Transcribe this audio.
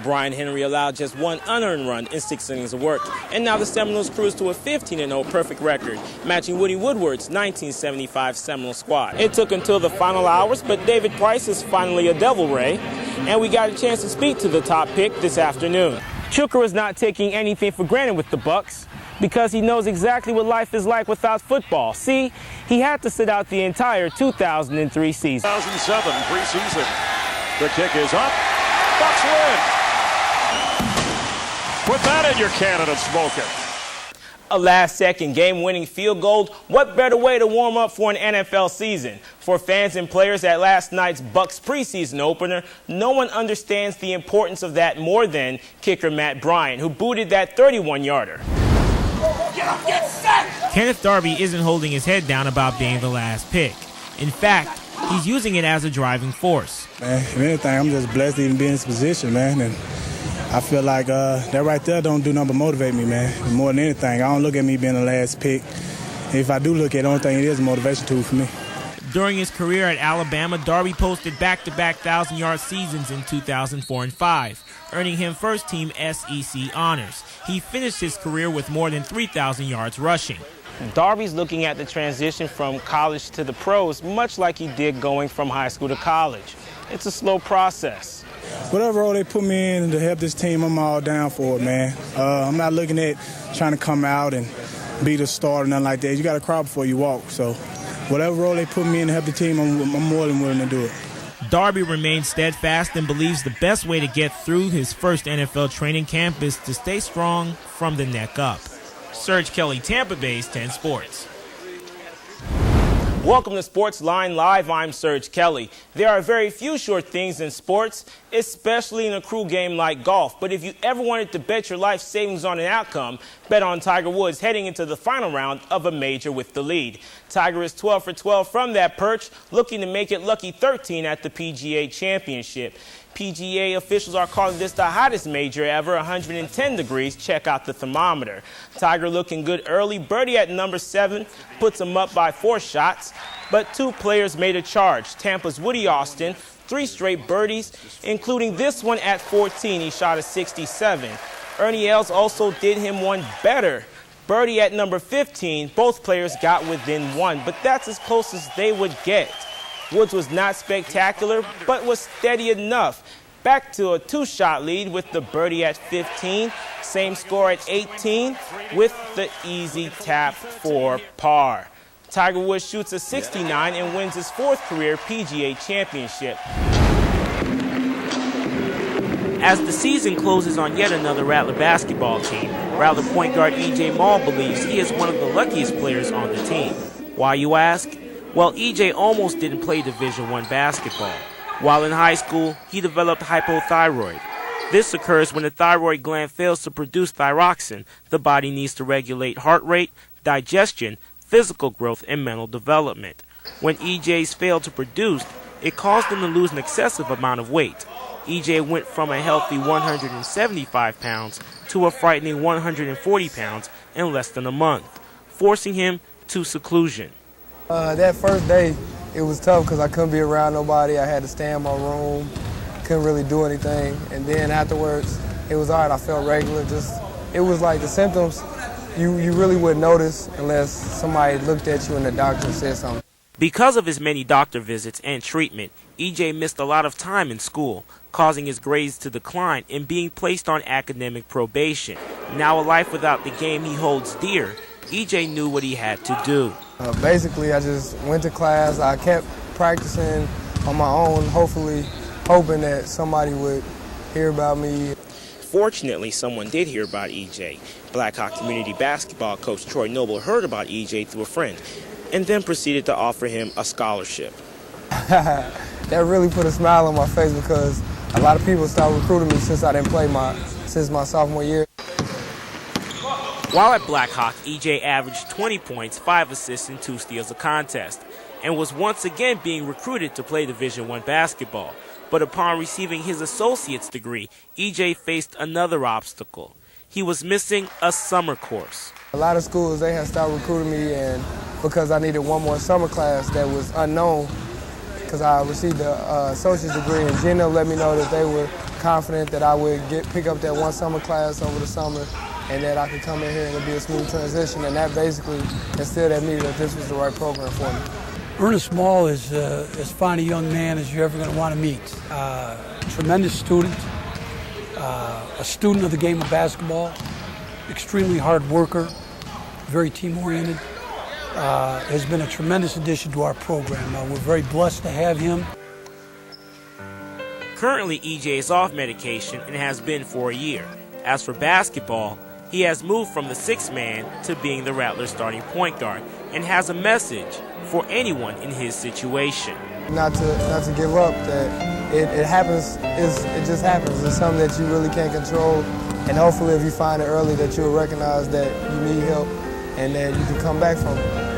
Brian Henry allowed just one unearned run in 6 innings of work, and now the Seminoles cruise to a 15-0 perfect record, matching Woody Woodward's 1975 Seminole squad. It took until the final hours, but David Price is finally a Devil Ray, and we got a chance to speak to the top pick this afternoon. Chuka is not taking anything for granted with the Bucks, because he knows exactly what life is like without football. See, he had to sit out the entire 2003 season. 2007 preseason. The kick is up. Bucks win. Put that in your cannon smoking. A last-second game-winning field goal. What better way to warm up for an NFL season? For fans and players at last night's Bucks preseason opener, no one understands the importance of that more than kicker Matt Bryant, who booted that 31-yarder. Kenneth Darby isn't holding his head down about being the last pick. In fact, he's using it as a driving force. Man, if anything, I'm just blessed to even be in this position, man. And I feel like that right there don't do nothing but motivate me, man. More than anything, I don't look at me being the last pick. If I do look at it, the only thing it is a motivation tool for me. During his career at Alabama, Darby posted back-to-back 1,000-yard seasons in 2004 and 5, earning him first-team SEC honors. He finished his career with more than 3,000 yards rushing. Darby's looking at the transition from college to the pros, much like he did going from high school to college. It's a slow process. Whatever role they put me in to help this team, I'm all down for it, man. I'm not looking at trying to come out and be the star or nothing like that. You got to crawl before you walk. So whatever role they put me in to help the team, I'm more than willing to do it. Darby remains steadfast and believes the best way to get through his first NFL training camp is to stay strong from the neck up. Serge Kelly, Tampa Bay's 10 Sports. Welcome to Sports Line Live. I'm Serge Kelly. There are very few sure things in sports, especially in a crew game like golf. But if you ever wanted to bet your life savings on an outcome, bet on Tiger Woods heading into the final round of a major with the lead. Tiger is 12 for 12 from that perch, looking to make it lucky 13 at the PGA Championship. PGA officials are calling this the hottest major ever, 110 degrees. Check out the thermometer. Tiger looking good early. Birdie at number 7 puts him up by 4 shots. But 2 players made a charge. Tampa's Woody Austin, 3 straight birdies, including this one at 14. He shot a 67. Ernie Els also did him one better. Birdie at number 15. Both players got within 1, but that's as close as they would get. Woods was not spectacular, but was steady enough. Back to a 2-shot lead with the birdie at 15. Same score at 18 with the easy tap for par. Tiger Woods shoots a 69 and wins his 4th career PGA Championship. As the season closes on yet another Rattler basketball team, Rattler point guard E.J. Maul believes he is one of the luckiest players on the team. Why, you ask? Well, E.J. almost didn't play Division I basketball. While in high school, he developed hypothyroid. This occurs when the thyroid gland fails to produce thyroxine the body needs to regulate heart rate, digestion, physical growth, and mental development. When E.J.'s failed to produce, it caused him to lose an excessive amount of weight. E.J. went from a healthy 175 pounds to a frightening 140 pounds in less than a month, forcing him to seclusion. That first day, it was tough because I couldn't be around nobody. I had to stay in my room, couldn't really do anything. And then afterwards, it was all right. I felt regular. It was like the symptoms you really wouldn't notice unless somebody looked at you and the doctor said something. Because of his many doctor visits and treatment, E.J. missed a lot of time in school, causing his grades to decline and being placed on academic probation. Now a life without the game he holds dear, E.J. knew what he had to do. Basically, I just went to class. I kept practicing on my own, hoping that somebody would hear about me. Fortunately, someone did hear about E.J. Blackhawk community basketball coach Troy Noble heard about E.J. through a friend and then proceeded to offer him a scholarship. That really put a smile on my face because a lot of people started recruiting me since I didn't play since my sophomore year. While at Blackhawk, E.J. averaged 20 points, 5 assists, and 2 steals a contest, and was once again being recruited to play Division I basketball. But upon receiving his associate's degree, E.J. faced another obstacle. He was missing a summer course. A lot of schools, they had started recruiting me, and because I needed one more summer class that was unknown, because I received an associate's degree, and Gino let me know that they were confident that I would pick up that one summer class over the summer, and that I could come in here and it'd be a smooth transition. And that basically instilled at me that this was the right program for me. Ernest Mall is as fine a young man as you're ever going to want to meet. Tremendous student, a student of the game of basketball, extremely hard worker, very team-oriented. Has been a tremendous addition to our program. We're very blessed to have him. Currently, EJ is off medication and has been for a year. As for basketball, he has moved from the sixth man to being the Rattlers' starting point guard and has a message for anyone in his situation. Not to give up, that it happens, it just happens. It's something that you really can't control, and hopefully if you find it early that you'll recognize that you need help and that you can come back from it.